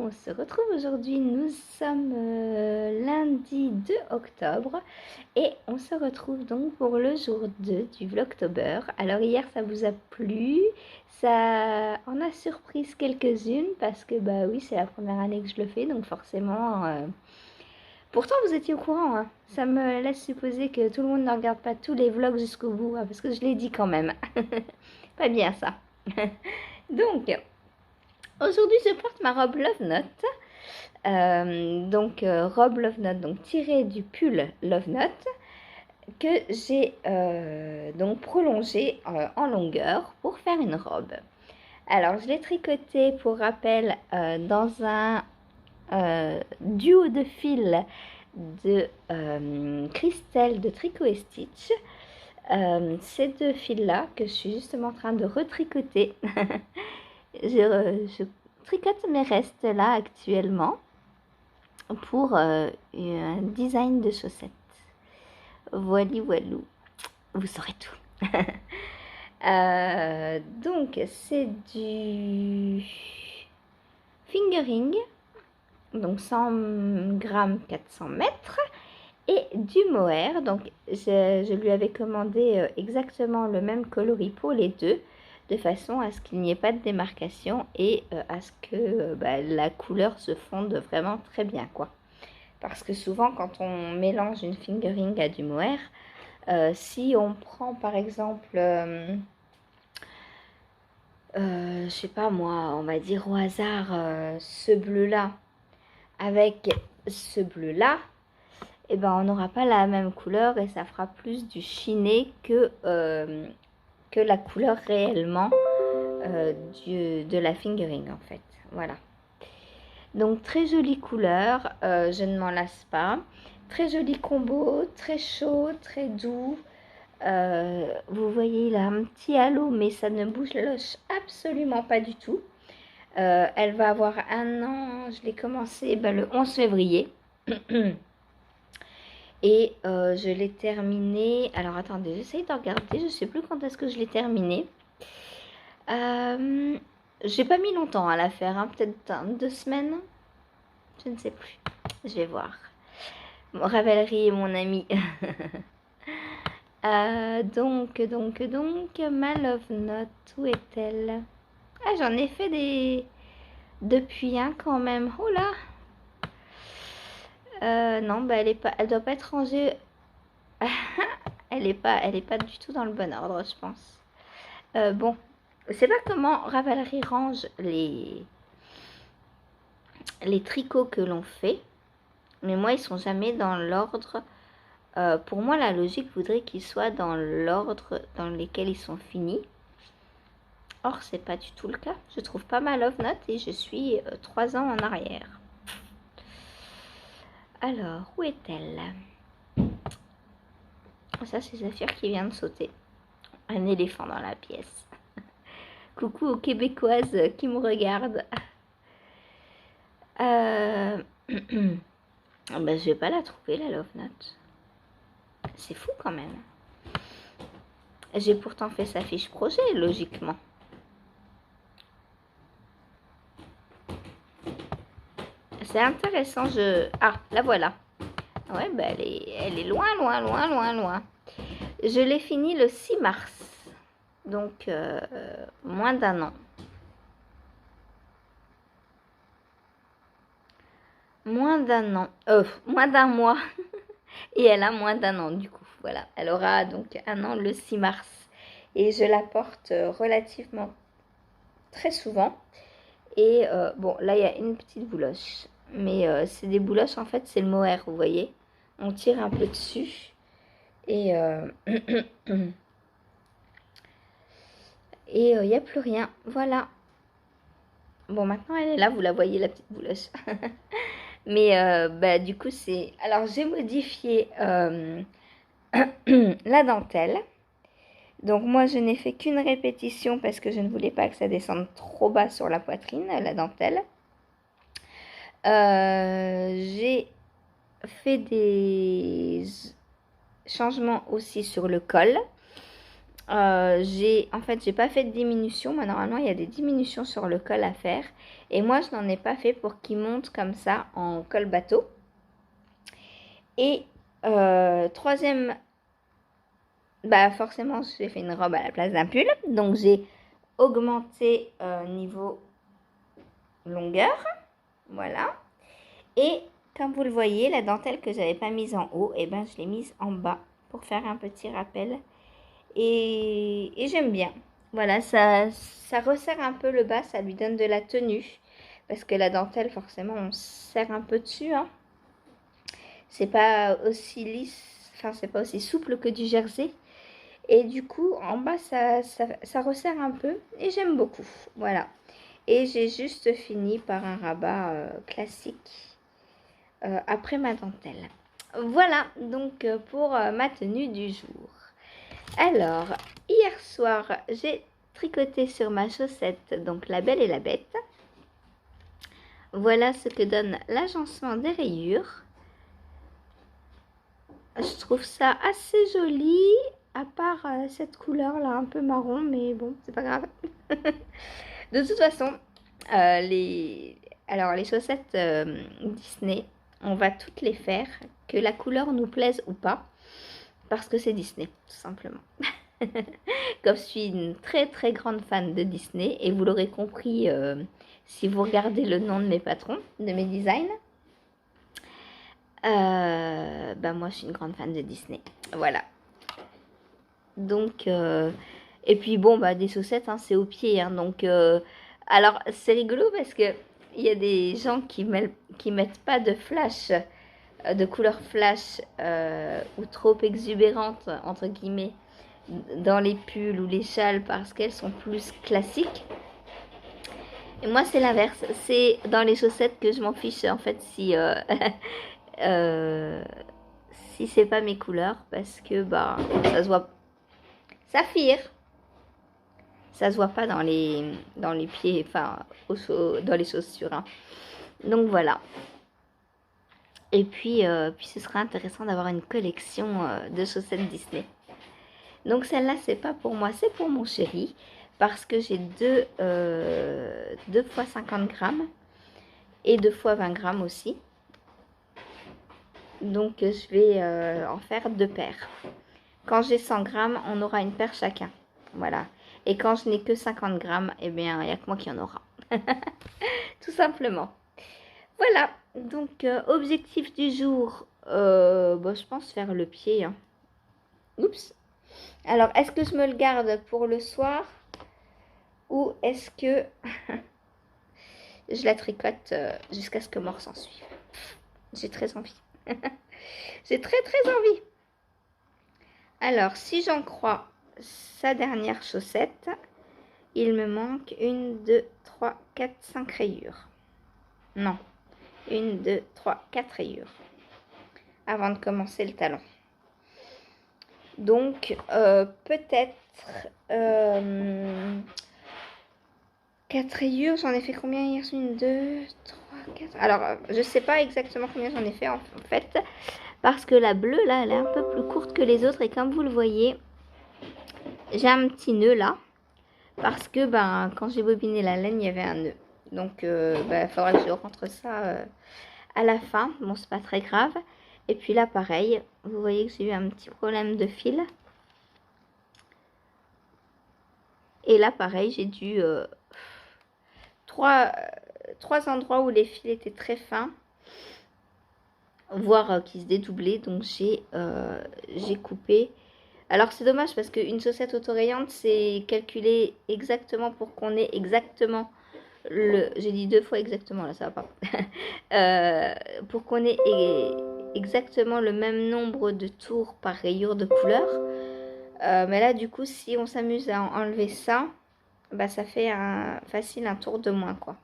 on se retrouve aujourd'hui. Nous sommes lundi 2 octobre et on se retrouve donc pour le jour 2 du Vlogtober. Alors hier ça vous a plu, ça en a surprise quelques-unes parce que bah oui c'est la première année que je le fais donc forcément... Pourtant vous étiez au courant, hein. Ça me laisse supposer que tout le monde ne regarde pas tous les vlogs jusqu'au bout hein, parce que je l'ai dit quand même. Pas bien ça. Donc... Aujourd'hui, je porte ma robe Love Note. Robe Love Note, donc tirée du pull Love Note, que j'ai donc prolongée en longueur pour faire une robe. Alors, je l'ai tricotée pour rappel dans un duo de fils de Christelle de Tricot et Stitch. Ces deux fils-là que je suis justement en train de retricoter. Je tricote mes restes là actuellement pour un design de chaussettes. Voilou, vous saurez tout. Donc c'est du fingering, donc 100 grammes 400 mètres, et du mohair. Donc je lui avais commandé exactement le même coloris pour les deux, de façon à ce qu'il n'y ait pas de démarcation et à ce que la couleur se fonde vraiment très bien, quoi. Parce que souvent, quand on mélange une fingering à du mohair, si on prend par exemple, je sais pas moi, on va dire au hasard ce bleu-là avec ce bleu-là, et ben on n'aura pas la même couleur et ça fera plus du chiné que la couleur réellement de la fingering en fait. Voilà. Donc très jolie couleur, je ne m'en lasse pas. Très joli combo, très chaud, très doux. Vous voyez là un petit halo, mais ça ne bouge absolument pas du tout. Elle va avoir 1 an, je l'ai commencé le 11 février. Et je l'ai terminé. Alors attendez, j'essaye de regarder, je ne sais plus quand est-ce que je l'ai terminé. J'ai pas mis longtemps à la faire, hein, peut-être 2 semaines. Je ne sais plus. Je vais voir. Bon, Ravelry est mon ami. Donc, ma love note, où est-elle? Ah, j'en ai fait des... depuis, hein, quand même. Oh là! Non, elle doit pas être rangée. elle est pas du tout dans le bon ordre, je pense. Bon, je sais pas comment Ravelry range les tricots que l'on fait, mais moi ils sont jamais dans l'ordre. Pour moi la logique voudrait qu'ils soient dans l'ordre dans lequel ils sont finis. Or c'est pas du tout le cas. Je trouve pas ma love note et je suis 3 ans en arrière. Alors où est-elle? Ça c'est Zafir qui vient de sauter. Un éléphant dans la pièce. Coucou aux Québécoises qui me regardent. Je vais pas la trouver la love note. C'est fou quand même. J'ai pourtant fait sa fiche projet, logiquement. C'est intéressant, Ah, la voilà. Ouais, elle est loin. Je l'ai fini le 6 mars. Donc, moins d'1 an. Moins d'1 mois. Et elle a moins d'1 an, du coup. Voilà, elle aura donc 1 an le 6 mars. Et je la porte relativement très souvent. Et bon, là, il y a une petite bouloche. Mais c'est des bouloches, en fait, c'est le mohair, vous voyez. On tire un peu dessus. Et il n'y a plus rien. Voilà. Bon, maintenant, elle est là. Vous la voyez, la petite bouloche. Mais du coup, c'est... Alors, j'ai modifié la dentelle. Donc, moi, je n'ai fait qu'une répétition parce que je ne voulais pas que ça descende trop bas sur la poitrine, la dentelle. J'ai fait des changements aussi sur le col. j'ai pas fait de diminution. Moi, normalement, il y a des diminutions sur le col à faire. Et moi, je n'en ai pas fait pour qu'il monte comme ça en col bateau. Et troisième, bah forcément, j'ai fait une robe à la place d'un pull. Donc, j'ai augmenté niveau longueur. Voilà. Et comme vous le voyez, la dentelle que j'avais pas mise en haut, et ben, je l'ai mise en bas pour faire un petit rappel. Et j'aime bien. Voilà, ça resserre un peu le bas, ça lui donne de la tenue. Parce que la dentelle, forcément, on serre un peu dessus. Hein. C'est pas aussi lisse, enfin, c'est pas aussi souple que du jersey. Et du coup, en bas, ça resserre un peu. Et j'aime beaucoup. Voilà. Et j'ai juste fini par un rabat classique après ma dentelle. Voilà, donc pour ma tenue du jour. Alors, hier soir, j'ai tricoté sur ma chaussette, donc la Belle et la Bête. Voilà ce que donne l'agencement des rayures. Je trouve ça assez joli, à part cette couleur-là, un peu marron, mais bon, c'est pas grave. De toute façon, les chaussettes Disney, on va toutes les faire, que la couleur nous plaise ou pas, parce que c'est Disney, tout simplement. Comme je suis une très très grande fan de Disney, et vous l'aurez compris si vous regardez le nom de mes patrons, de mes designs, moi je suis une grande fan de Disney. Voilà. Donc, et puis bon, des chaussettes, hein, c'est au pied. Hein, donc, alors c'est rigolo parce que il y a des gens qui mettent pas de flash, de couleur flash ou trop exubérante entre guillemets dans les pulls ou les châles parce qu'elles sont plus classiques. Et moi, c'est l'inverse. C'est dans les chaussettes que je m'en fiche, en fait, si si c'est pas mes couleurs, parce que, ça se voit. Saphir. Ça se voit pas dans les pieds, enfin, dans les chaussures. Hein. Donc, voilà. Et puis ce sera intéressant d'avoir une collection de chaussettes Disney. Donc celle-là, c'est pas pour moi, c'est pour mon chéri. Parce que j'ai 2 fois 50 grammes et 2 fois 20 grammes aussi. Donc je vais en faire 2 paires. Quand j'ai 100 grammes, on aura une paire chacun. Voilà. Et quand je n'ai que 50 grammes, eh bien, il n'y a que moi qui en aura. Tout simplement. Voilà. Donc, objectif du jour, je pense faire le pied. Hein. Oups. Alors, est-ce que je me le garde pour le soir ou est-ce que je la tricote jusqu'à ce que mort s'en suive? J'ai très envie. J'ai très très envie. Alors, si j'en crois sa dernière chaussette, il me manque 1, 2, 3, 4, 5 rayures. Non. 1, 2, 3, 4 rayures. Avant de commencer le talon. Donc, peut-être 4 rayures. J'en ai fait combien hier? 1, 2, 3, 4. Alors, je sais pas exactement combien j'en ai fait en fait. Parce que la bleue, là, elle est un peu plus courte que les autres. Et comme vous le voyez, j'ai un petit nœud là. Parce que quand j'ai bobiné la laine, il y avait un nœud. Donc, il faudra que je rentre ça à la fin. Bon, c'est pas très grave. Et puis là, pareil, vous voyez que j'ai eu un petit problème de fil. Et là, pareil, j'ai dû... trois endroits où les fils étaient très fins. Voire qui se dédoublaient. Donc, j'ai coupé... Alors, c'est dommage parce qu'une chaussette autorayante, c'est calculé exactement pour qu'on ait exactement... J'ai dit 2 fois exactement, là, ça va pas. Pour qu'on ait exactement le même nombre de tours par rayure de couleur. Mais là, du coup, si on s'amuse à enlever ça, ça fait facile un tour de moins, quoi.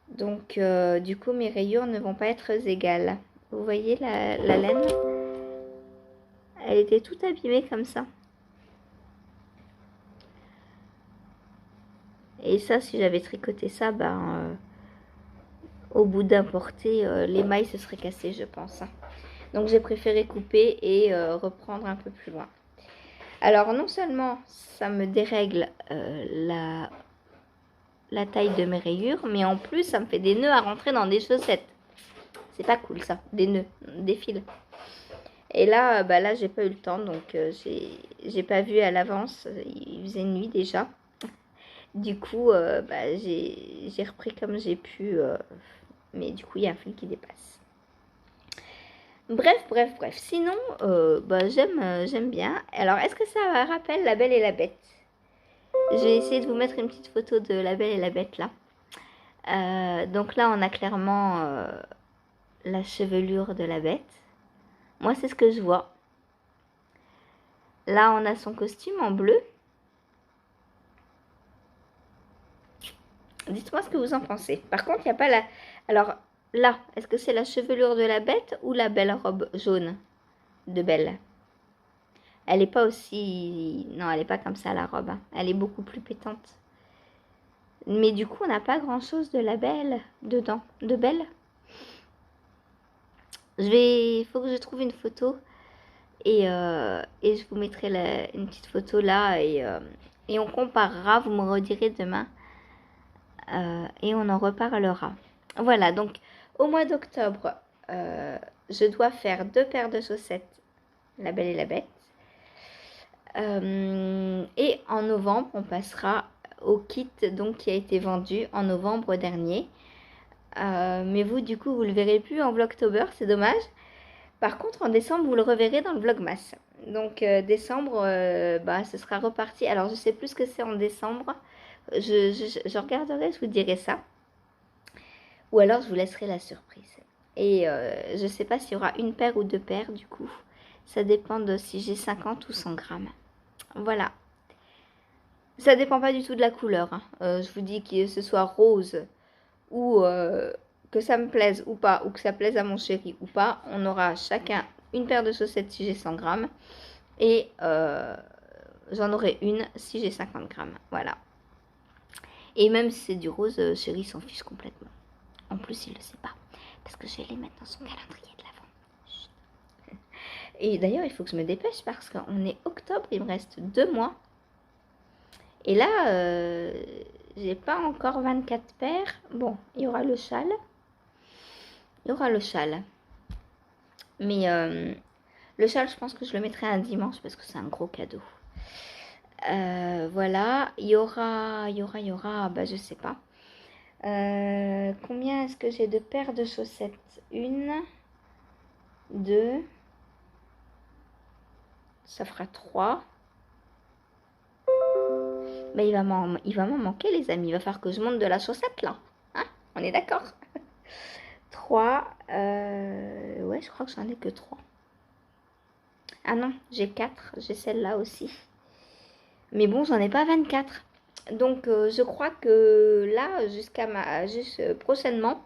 Donc, du coup, mes rayures ne vont pas être égales. Vous voyez la laine? Elle était toute abîmée comme ça. Et ça, si j'avais tricoté ça, au bout d'un porté, les mailles se seraient cassées, je pense. Hein. Donc, j'ai préféré couper et reprendre un peu plus loin. Alors non seulement ça me dérègle la taille de mes rayures, mais en plus ça me fait des nœuds à rentrer dans des chaussettes. C'est pas cool ça, des nœuds, des fils. Et là, là j'ai pas eu le temps, donc j'ai pas vu à l'avance, il faisait nuit déjà. Du coup, j'ai repris comme j'ai pu, mais du coup il y a un fil qui dépasse. Bref. Sinon, j'aime bien. Alors, est-ce que ça rappelle La Belle et la Bête? Je vais essayer de vous mettre une petite photo de La Belle et la Bête là. Donc là, on a clairement la chevelure de la bête. Moi, c'est ce que je vois. Là, on a son costume en bleu. Dites-moi ce que vous en pensez. Par contre, il n'y a pas la... Alors, là, est-ce que c'est la chevelure de la bête ou la belle robe jaune de Belle? Elle n'est pas aussi... Non, elle n'est pas comme ça, la robe. Hein. Elle est beaucoup plus pétante. Mais du coup, on n'a pas grand-chose de la Belle dedans. De Belle. Il faut que je trouve une photo. Et je vous mettrai une petite photo là. Et on comparera. Vous me redirez demain. Et on en reparlera. Voilà, donc au mois d'octobre, je dois faire 2 paires de chaussettes, La Belle et la Bête. Et en novembre, on passera au kit donc, qui a été vendu en novembre dernier. Mais vous, du coup, vous le verrez plus en Vlogtober, c'est dommage. Par contre, en décembre, vous le reverrez dans le Vlogmas. Donc, décembre, ce sera reparti. Alors, je sais plus ce que c'est en décembre. Je regarderai, je vous dirai ça. Ou alors, je vous laisserai la surprise. Et je ne sais pas s'il y aura une paire ou 2 paires, du coup. Ça dépend de si j'ai 50 ou 100 grammes. Voilà. Ça dépend pas du tout de la couleur. Hein. Je vous dis que ce soit rose ou que ça me plaise ou pas, ou que ça plaise à mon chéri ou pas, on aura chacun une paire de chaussettes si j'ai 100 grammes. Et j'en aurai une si j'ai 50 grammes. Voilà. Et même si c'est du rose, chéri s'en fiche complètement. En plus, il ne le sait pas. Parce que je vais les mettre dans son calendrier de l'avant. Et d'ailleurs, il faut que je me dépêche parce qu'on est octobre, il me reste 2 mois. Et là, j'ai pas encore 24 paires. Bon, il y aura le châle. Mais le châle, je pense que je le mettrai un dimanche parce que c'est un gros cadeau. Voilà, il y aura, je sais pas. Combien est-ce que j'ai de paires de chaussettes? 1, 2, ça fera 3. Il va m'en manquer, les amis. Il va falloir que je monte de la chaussette, là. Hein? On est d'accord? 3. Ouais, je crois que j'en ai que 3. Ah non, j'ai 4. J'ai celle-là aussi. Mais bon, j'en ai pas 24. Donc, je crois que là, prochainement,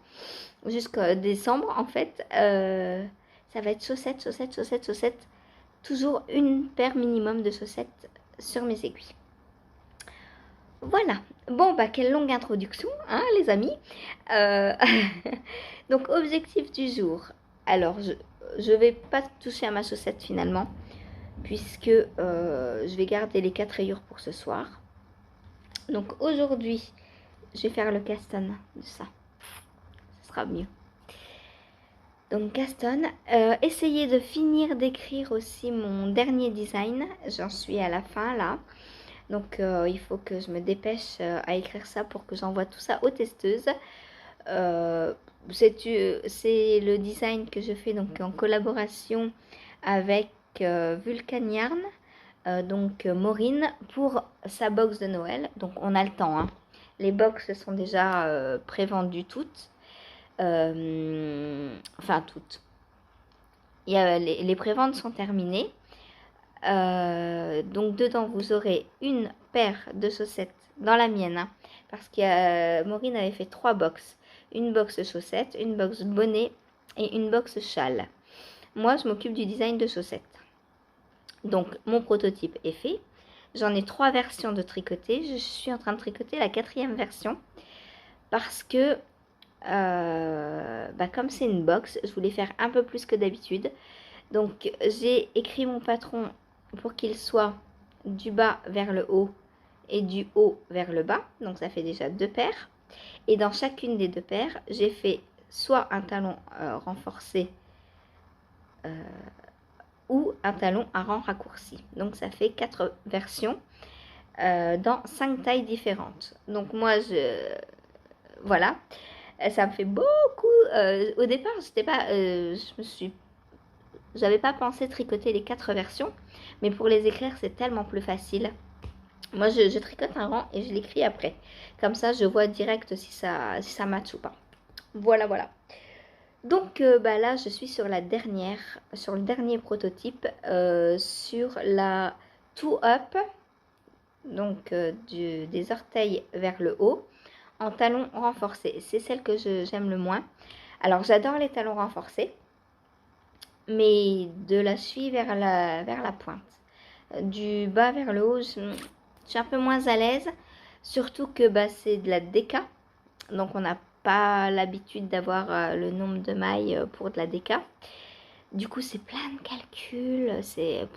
jusqu'à décembre, en fait, ça va être chaussettes. Toujours une paire minimum de chaussettes sur mes aiguilles. Voilà. Bon, quelle longue introduction, hein, les amis. Donc, objectif du jour. Alors, je vais pas toucher à ma chaussette finalement, puisque je vais garder les 4 rayures pour ce soir. Donc, aujourd'hui, je vais faire le caston de ça. Ce sera mieux. Donc, caston. Essayez de finir d'écrire aussi mon dernier design. J'en suis à la fin, là. Donc, il faut que je me dépêche à écrire ça pour que j'envoie tout ça aux testeuses. C'est le design que je fais donc en collaboration avec Vulcan Yarn, donc Maureen, pour sa box de Noël. Donc, on a le temps. Hein. Les box sont déjà prévendues toutes. Enfin, toutes. Les préventes sont terminées. Donc dedans vous aurez une paire de chaussettes dans la mienne, hein, parce que Maureen avait fait 3 box, une box chaussettes, une box bonnet et une box châle. Moi je m'occupe du design de chaussettes. Donc mon prototype est fait, j'en ai 3 versions de tricoter, je suis en train de tricoter la 4e version parce que comme c'est une box, je voulais faire un peu plus que d'habitude. Donc j'ai écrit mon patron pour qu'il soit du bas vers le haut et du haut vers le bas. Donc ça fait déjà 2 paires. Et dans chacune des 2 paires, j'ai fait soit un talon renforcé ou un talon à rang raccourci. Donc ça fait 4 versions dans 5 tailles différentes. Donc moi, voilà, ça me fait beaucoup. Au départ, j'avais pas pensé tricoter les 4 versions, mais pour les écrire, c'est tellement plus facile. Moi, je tricote un rang et je l'écris après. Comme ça, je vois direct si ça match ou pas. Voilà, voilà. Donc là, je suis sur sur le dernier prototype, sur la Two Up, donc des orteils vers le haut, en talons renforcés. C'est celle que j'aime le moins. Alors, j'adore les talons renforcés, mais de la cheville vers la pointe. Du bas vers le haut, je suis un peu moins à l'aise, surtout que c'est de la déca, donc on n'a pas l'habitude d'avoir le nombre de mailles pour de la déca. Du coup, c'est plein de calculs, je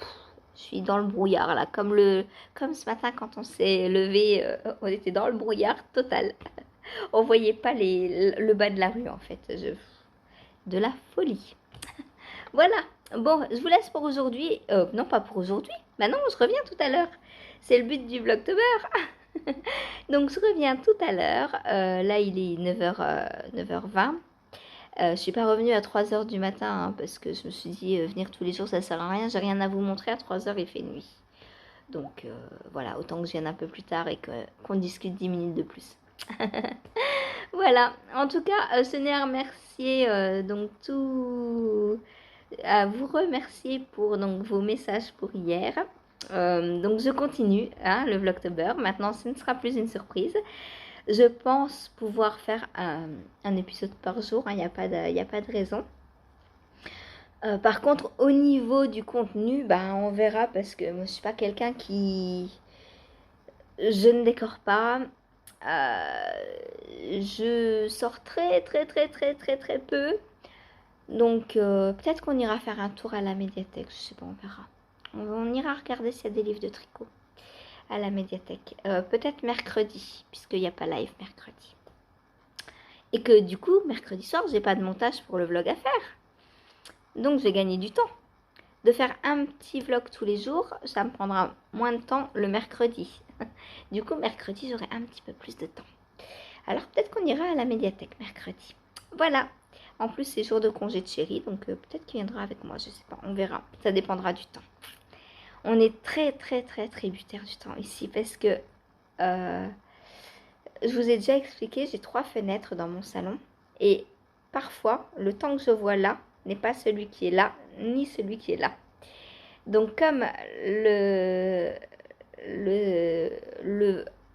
suis dans le brouillard là, comme ce matin quand on s'est levé, on était dans le brouillard total. On voyait pas le bas de la rue en fait, de la folie. Voilà, bon, je vous laisse pour aujourd'hui. Non, pas pour aujourd'hui. Bah non, je reviens tout à l'heure. C'est le but du Vlogtober. Donc, je reviens tout à l'heure. Là, il est 9h20. Je ne suis pas revenue à 3h du matin hein, parce que je me suis dit venir tous les jours, ça sert à rien. J'ai rien à vous montrer. À 3h, il fait nuit. Donc, voilà, autant que je vienne un peu plus tard et qu'on discute 10 minutes de plus. Voilà, en tout cas, ce n'est à remercier donc à vous remercier pour donc, vos messages pour hier. Donc je continue hein, le Vlogtober. Maintenant, ce ne sera plus une surprise. Je pense pouvoir faire un épisode par jour. Il n'y a pas de raison. Par contre, au niveau du contenu, on verra parce que moi, je ne suis pas quelqu'un qui... Je ne décore pas. Je sors très peu. Donc peut-être qu'on ira faire un tour à la médiathèque, je sais pas, on verra. On ira regarder s'il y a des livres de tricot à la médiathèque. Peut-être mercredi, puisqu'il n'y a pas live mercredi. Et que du coup, mercredi soir, j'ai pas de montage pour le vlog à faire. Donc je vais gagner du temps. De faire un petit vlog tous les jours, ça me prendra moins de temps le mercredi. Du coup, mercredi, j'aurai un petit peu plus de temps. Alors peut-être qu'on ira à la médiathèque mercredi. Voilà. En plus, c'est jour de congé de chéri, donc peut-être qu'il viendra avec moi, je sais pas, on verra. Ça dépendra du temps. On est très tributaire du temps ici parce que je vous ai déjà expliqué, j'ai 3 fenêtres dans mon salon et parfois le temps que je vois là n'est pas celui qui est là ni celui qui est là. Donc comme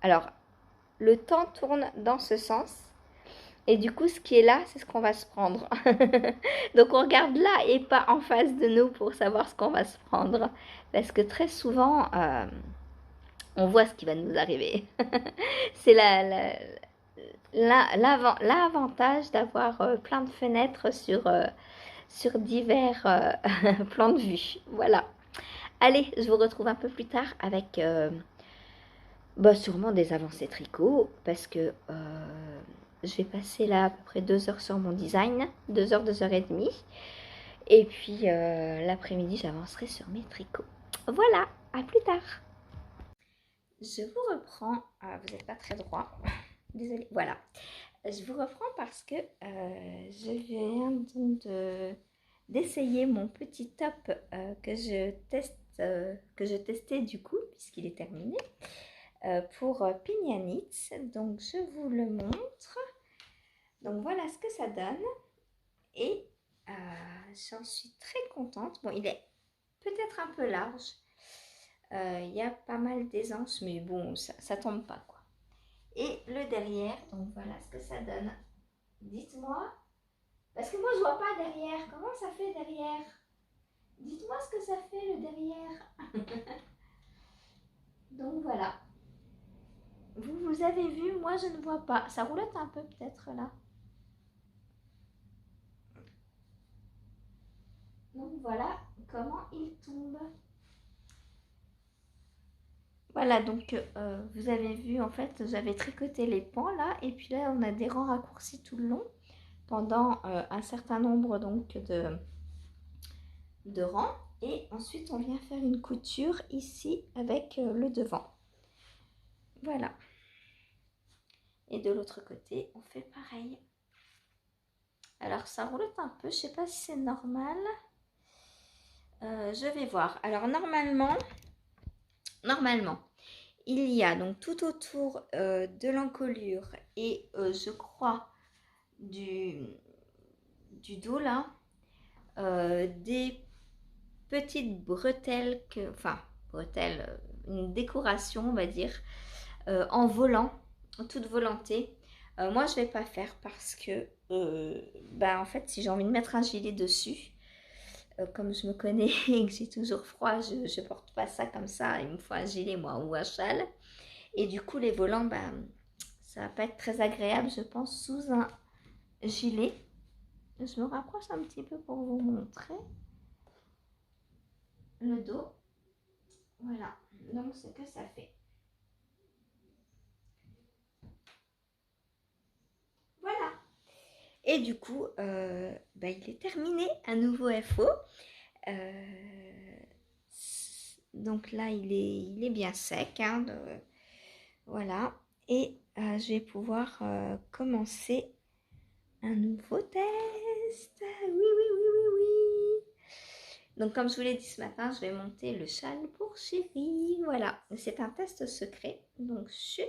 alors le temps tourne dans ce sens. Et du coup, ce qui est là, c'est ce qu'on va se prendre. Donc, on regarde là et pas en face de nous pour savoir ce qu'on va se prendre. Parce que très souvent, on voit ce qui va nous arriver. C'est l'avantage d'avoir plein de fenêtres sur divers plans de vue. Voilà. Allez, je vous retrouve un peu plus tard avec sûrement des avancées tricot. Parce que... je vais passer là à peu près 2 heures sur mon design, 2 heures, 2h30. Et puis l'après-midi, j'avancerai sur mes tricots. Voilà, à plus tard. Je vous reprends. Vous n'êtes pas très droit. Désolée. Voilà. Je vous reprends parce que je viens donc d'essayer mon petit top que je testais du coup, puisqu'il est terminé, pour Pigna Knits. Donc je vous le montre. Donc voilà ce que ça donne et j'en suis très contente. Bon, il est peut-être un peu large, il y a pas mal d'aisance, mais bon, ça tombe pas quoi. Et le derrière, donc voilà ce que ça donne. Dites-moi, parce que moi je vois pas derrière, comment ça fait derrière? Dites-moi ce que ça fait le derrière. Donc voilà. Vous avez vu, moi je ne vois pas. Ça roulotte un peu peut-être là. Donc voilà comment il tombe. Voilà, donc vous avez vu, en fait, j'avais tricoté les pans là, et puis là, on a des rangs raccourcis tout le long pendant un certain nombre donc de rangs. Et ensuite, on vient faire une couture ici avec le devant. Voilà. Et de l'autre côté, on fait pareil. Alors, ça roulotte un peu, je sais pas si c'est normal. Je vais voir. Alors, normalement, il y a donc tout autour de l'encolure et je crois du dos là, des petites bretelles, une décoration on va dire, en volant, en toute volonté. Moi je vais pas faire parce que en fait si j'ai envie de mettre un gilet dessus, comme je me connais et que j'ai toujours froid, je porte pas ça comme ça, il me faut un gilet moi ou un châle. Et du coup les volants, ça va pas être très agréable je pense sous un gilet. Je me rapproche un petit peu pour vous montrer le dos. Voilà, donc ce que ça fait. Voilà. Et du coup, il est terminé, un nouveau FO. Donc là, il est bien sec. Hein, voilà. Et je vais pouvoir commencer un nouveau test. Oui, oui, oui, oui, oui. Donc comme je vous l'ai dit ce matin, je vais monter le châle pour chérie. Voilà, c'est un test secret. Donc chut.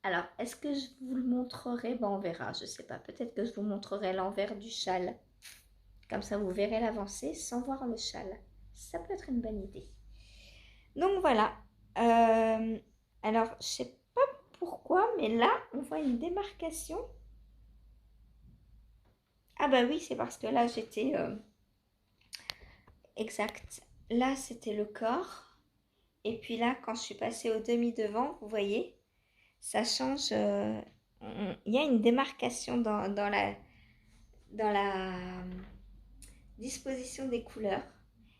Alors, est-ce que je vous le montrerai? On verra, je sais pas. Peut-être que je vous montrerai l'envers du châle. Comme ça, vous verrez l'avancée sans voir le châle. Ça peut être une bonne idée. Donc voilà. Alors, je sais pas pourquoi, mais là, on voit une démarcation. Ah bah oui, c'est parce que là, j'étais... Exact. Là, c'était le corps. Et puis là, quand je suis passée au demi-devant, vous voyez, ça change. Il y a une démarcation dans la disposition des couleurs.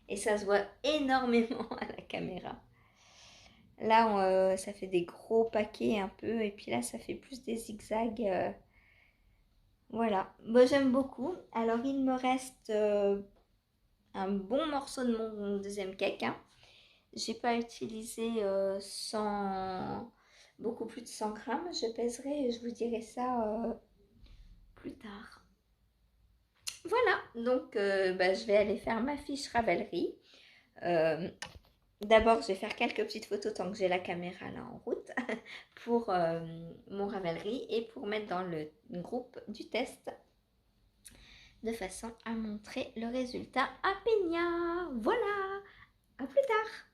Et ça se voit énormément à la caméra. Là, ça fait des gros paquets un peu. Et puis là, ça fait plus des zigzags. Voilà. Moi, j'aime beaucoup. Alors, il me reste un bon morceau de mon deuxième cake. Hein. J'ai pas utilisé beaucoup plus de 100 grammes. Je pèserai et je vous dirai ça plus tard. Voilà, donc je vais aller faire ma fiche Ravelry. D'abord, je vais faire quelques petites photos tant que j'ai la caméra là en route pour mon Ravelry et pour mettre dans le groupe du test de façon à montrer le résultat à Peña. Voilà, à plus tard.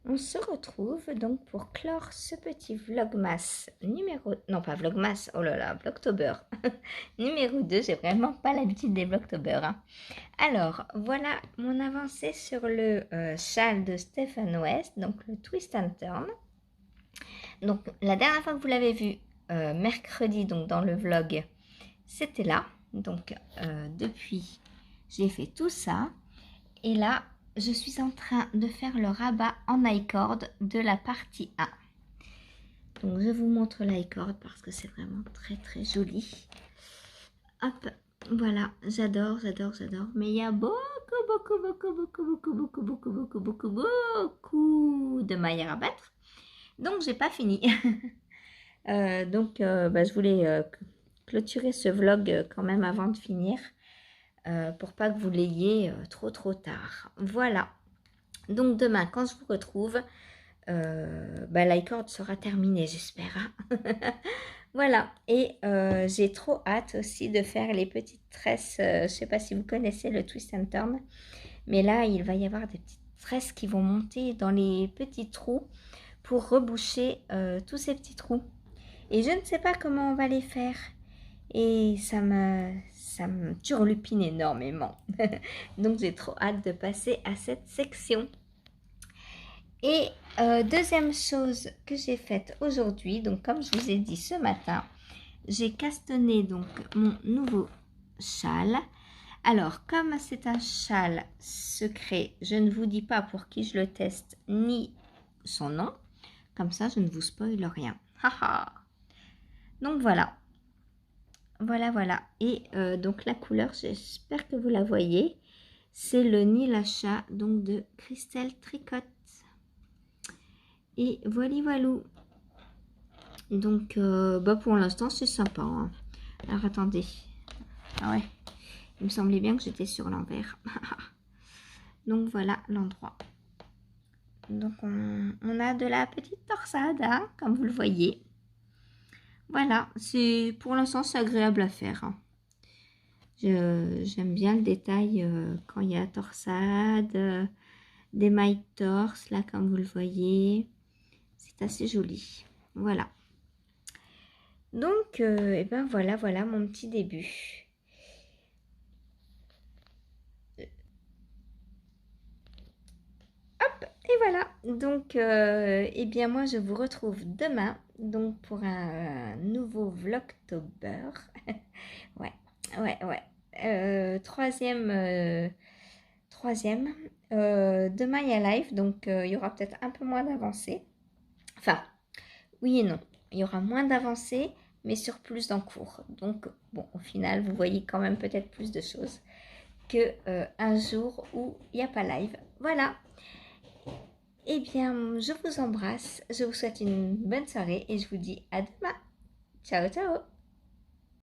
On se retrouve donc pour clore ce petit vlogmas numéro... Non, pas vlogmas, oh là là, vlogtober. Numéro 2, j'ai vraiment pas l'habitude des vlogtober. Hein. Alors, voilà mon avancée sur le châle de Stephen West, donc le Twist and Turn. Donc, la dernière fois que vous l'avez vu, mercredi, donc dans le vlog, c'était là. Donc, depuis, j'ai fait tout ça. Et là, je suis en train de faire le rabat en I-cord de la partie 1. Donc je vous montre l'I-cord parce que c'est vraiment très très joli. Hop, voilà, j'adore. Mais il y a beaucoup de mailles à rabattre. Donc j'ai pas fini. Je voulais clôturer ce vlog quand même avant de finir. Pour pas que vous l'ayez trop tard. Voilà. Donc demain, quand je vous retrouve, l'i-cord sera terminé, j'espère. Hein. Voilà. Et j'ai trop hâte aussi de faire les petites tresses. Je sais pas si vous connaissez le twist and turn, mais là, il va y avoir des petites tresses qui vont monter dans les petits trous pour reboucher tous ces petits trous. Et je ne sais pas comment on va les faire. Et ça me turlupine énormément. Donc j'ai trop hâte de passer à cette section. Et deuxième chose que j'ai faite aujourd'hui, donc comme je vous ai dit ce matin, j'ai castanné donc mon nouveau châle Alors, comme c'est un châle secret, je ne vous dis pas pour qui je le teste, ni son nom. Comme ça, je ne vous spoile rien. Haha. Donc voilà. Voilà. Et donc la couleur, j'espère que vous la voyez. C'est le Nilasha, donc de Christelle Tricotte. Et voilou. Donc, pour l'instant, c'est sympa. Hein. Alors, attendez. Ah ouais, il me semblait bien que j'étais sur l'envers. Donc, voilà l'endroit. Donc, on a de la petite torsade, hein, comme vous le voyez. Voilà, pour l'instant, c'est agréable à faire. Hein. J'aime bien le détail quand il y a torsade, des mailles torse, là, comme vous le voyez. C'est assez joli. Voilà. Donc, et ben voilà mon petit début. Hop, et voilà. Donc, eh bien moi, je vous retrouve demain, donc pour un nouveau Vlogtober. ouais. Troisième. Demain, il y a live, donc il y aura peut-être un peu moins d'avancée. Enfin, oui et non. Il y aura moins d'avancée, mais sur plus d'encours. Donc, bon, au final, vous voyez quand même peut-être plus de choses que un jour où il n'y a pas live. Voilà. Eh bien, je vous embrasse. Je vous souhaite une bonne soirée et je vous dis à demain. Ciao, ciao.